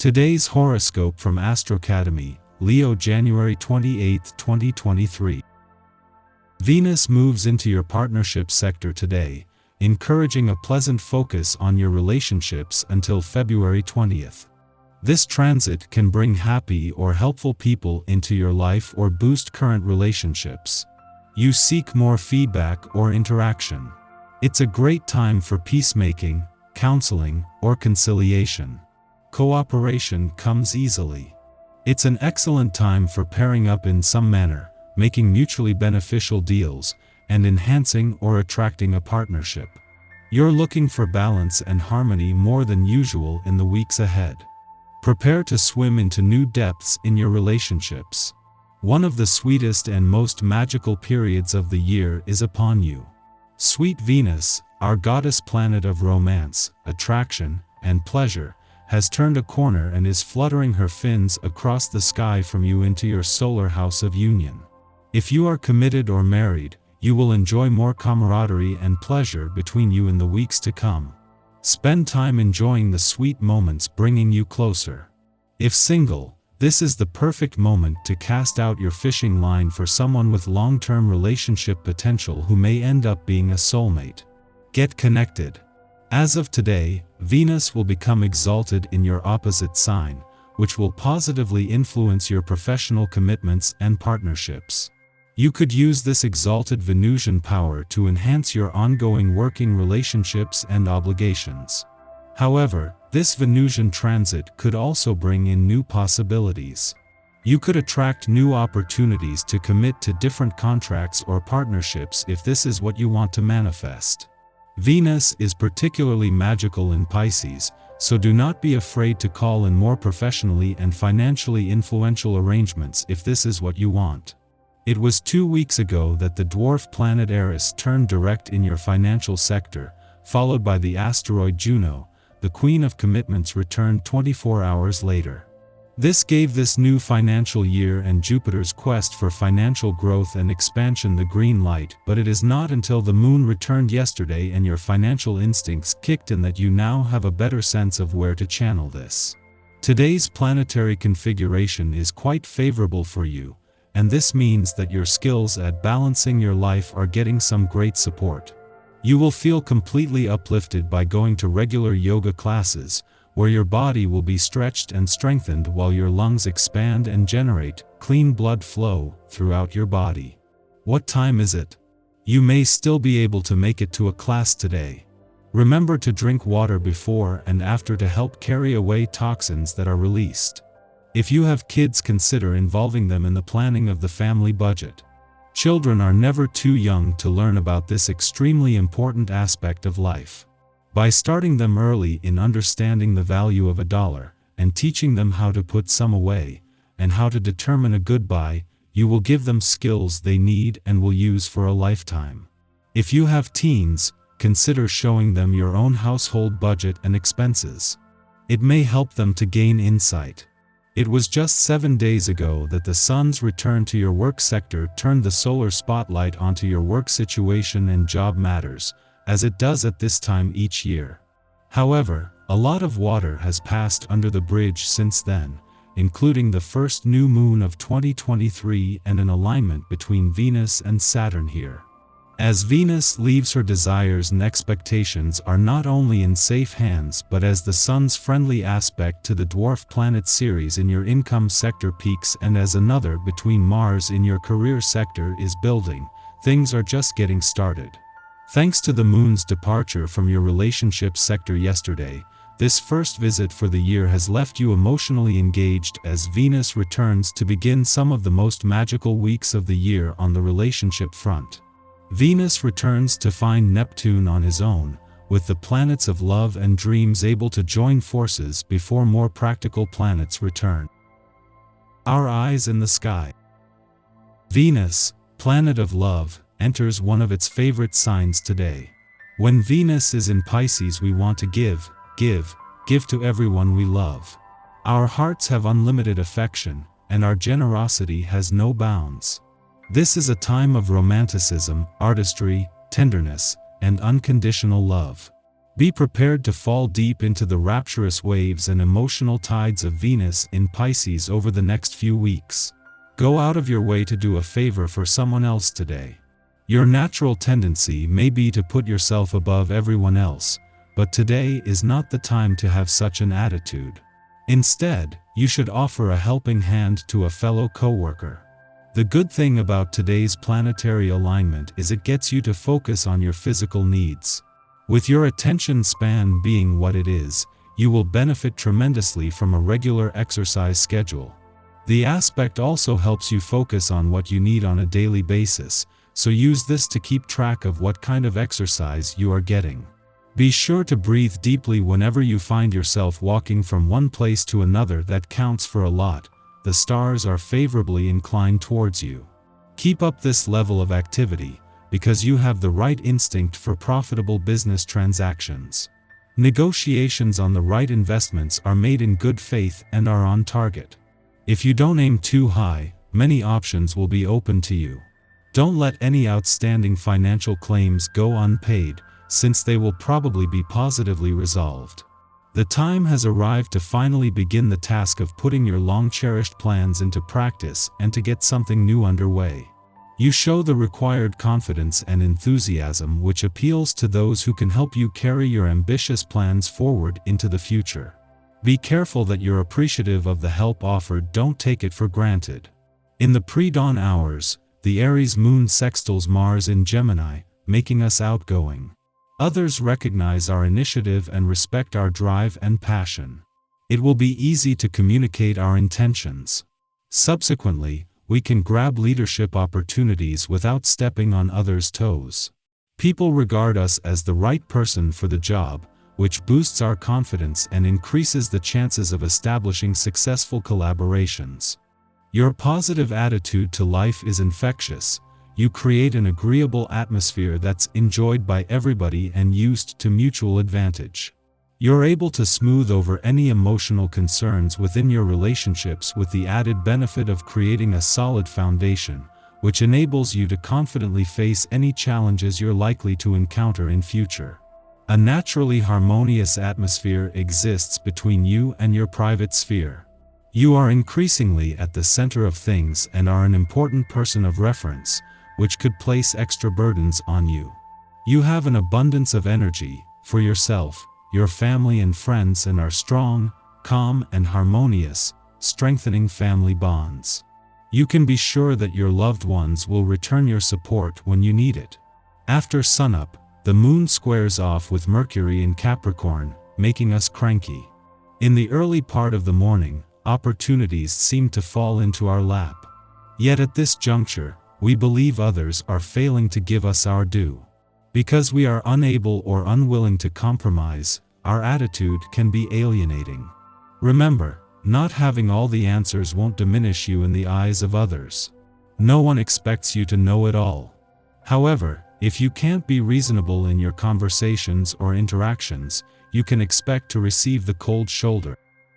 Today's horoscope from Astrocademy, Leo January 28, 2023. Venus moves into your partnership sector today, encouraging a pleasant focus on your relationships until February 20th. This transit can bring happy or helpful people into your life or boost current relationships. You seek more feedback or interaction. It's a great time for peacemaking, counseling, or conciliation. Cooperation comes easily. It's an excellent time for pairing up in some manner, making mutually beneficial deals, and enhancing or attracting a partnership. You're looking for balance and harmony more than usual in the weeks ahead. Prepare to swim into new depths in your relationships. One of the sweetest and most magical periods of the year is upon you. Sweet Venus, our goddess planet of romance, attraction, and pleasure, has turned a corner and is fluttering her fins across the sky from you into your solar house of union. If you are committed or married, you will enjoy more camaraderie and pleasure between you in the weeks to come. Spend time enjoying the sweet moments bringing you closer. If single, this is the perfect moment to cast out your fishing line for someone with long-term relationship potential who may end up being a soulmate. Get connected. As of today, Venus will become exalted in your opposite sign, which will positively influence your professional commitments and partnerships. You could use this exalted Venusian power to enhance your ongoing working relationships and obligations. However, this Venusian transit could also bring in new possibilities. You could attract new opportunities to commit to different contracts or partnerships if this is what you want to manifest. Venus is particularly magical in Pisces, so do not be afraid to call in more professionally and financially influential arrangements if this is what you want. It was 2 weeks ago that the dwarf planet Eris turned direct in your financial sector, followed by the asteroid Juno. The Queen of Commitments returned 24 hours later. This gave this new financial year and Jupiter's quest for financial growth and expansion the green light, but it is not until the moon returned yesterday and your financial instincts kicked in that you now have a better sense of where to channel this. Today's planetary configuration is quite favorable for you, and this means that your skills at balancing your life are getting some great support. You will feel completely uplifted by going to regular yoga classes, where your body will be stretched and strengthened while your lungs expand and generate clean blood flow throughout your body. What time is it? You may still be able to make it to a class today. Remember to drink water before and after to help carry away toxins that are released. If you have kids, consider involving them in the planning of the family budget. Children are never too young to learn about this extremely important aspect of life. By starting them early in understanding the value of $1, and teaching them how to put some away, and how to determine a good buy, you will give them skills they need and will use for a lifetime. If you have teens, consider showing them your own household budget and expenses. It may help them to gain insight. It was just 7 days ago that the sun's return to your work sector turned the solar spotlight onto your work situation and job matters, as it does at this time each year. However, a lot of water has passed under the bridge since then, including the first new moon of 2023 and an alignment between Venus and Saturn here. As Venus leaves, her desires and expectations are not only in safe hands, but as the sun's friendly aspect to the dwarf planet Ceres in your income sector peaks and as another between Mars in your career sector is building, things are just getting started. Thanks to the moon's departure from your relationship sector yesterday, this first visit for the year has left you emotionally engaged as Venus returns to begin some of the most magical weeks of the year on the relationship front. Venus returns to find Neptune on his own, with the planets of love and dreams able to join forces before more practical planets return. Our eyes in the sky. Venus, planet of love, enters one of its favorite signs today. When Venus is in Pisces, we want to give to everyone we love. Our hearts have unlimited affection, and our generosity has no bounds. This is a time of romanticism, artistry, tenderness, and unconditional love. Be prepared to fall deep into the rapturous waves and emotional tides of Venus in Pisces over the next few weeks. Go out of your way to do a favor for someone else today. Your natural tendency may be to put yourself above everyone else, but today is not the time to have such an attitude. Instead, you should offer a helping hand to a fellow coworker. The good thing about today's planetary alignment is it gets you to focus on your physical needs. With your attention span being what it is, you will benefit tremendously from a regular exercise schedule. The aspect also helps you focus on what you need on a daily basis, so use this to keep track of what kind of exercise you are getting. Be sure to breathe deeply whenever you find yourself walking from one place to another. That counts for a lot. The stars are favorably inclined towards you. Keep up this level of activity, because you have the right instinct for profitable business transactions. Negotiations on the right investments are made in good faith and are on target. If you don't aim too high, many options will be open to you. Don't let any outstanding financial claims go unpaid, since they will probably be positively resolved. The time has arrived to finally begin the task of putting your long-cherished plans into practice and to get something new underway. You show the required confidence and enthusiasm which appeals to those who can help you carry your ambitious plans forward into the future. Be careful that you're appreciative of the help offered. Don't take it for granted. In the pre-dawn hours, the Aries moon sextiles Mars in Gemini, making us outgoing. Others recognize our initiative and respect our drive and passion. It will be easy to communicate our intentions. Subsequently, we can grab leadership opportunities without stepping on others' toes. People regard us as the right person for the job, which boosts our confidence and increases the chances of establishing successful collaborations. Your positive attitude to life is infectious. You create an agreeable atmosphere that's enjoyed by everybody and used to mutual advantage. You're able to smooth over any emotional concerns within your relationships with the added benefit of creating a solid foundation, which enables you to confidently face any challenges you're likely to encounter in future. A naturally harmonious atmosphere exists between you and your private sphere. You are increasingly at the center of things and are an important person of reference, which could place extra burdens on you. You have an abundance of energy for yourself, your family and friends, and are strong, calm, and harmonious, strengthening family bonds. You can be sure that your loved ones will return your support when you need it. After sunup, the moon squares off with Mercury in Capricorn, making us cranky. In the early part of the morning, opportunities seem to fall into our lap. Yet at this juncture, we believe others are failing to give us our due. Because we are unable or unwilling to compromise, our attitude can be alienating. Remember, not having all the answers won't diminish you in the eyes of others. No one expects you to know it all. However, if you can't be reasonable in your conversations or interactions, you can expect to receive the cold shoulder.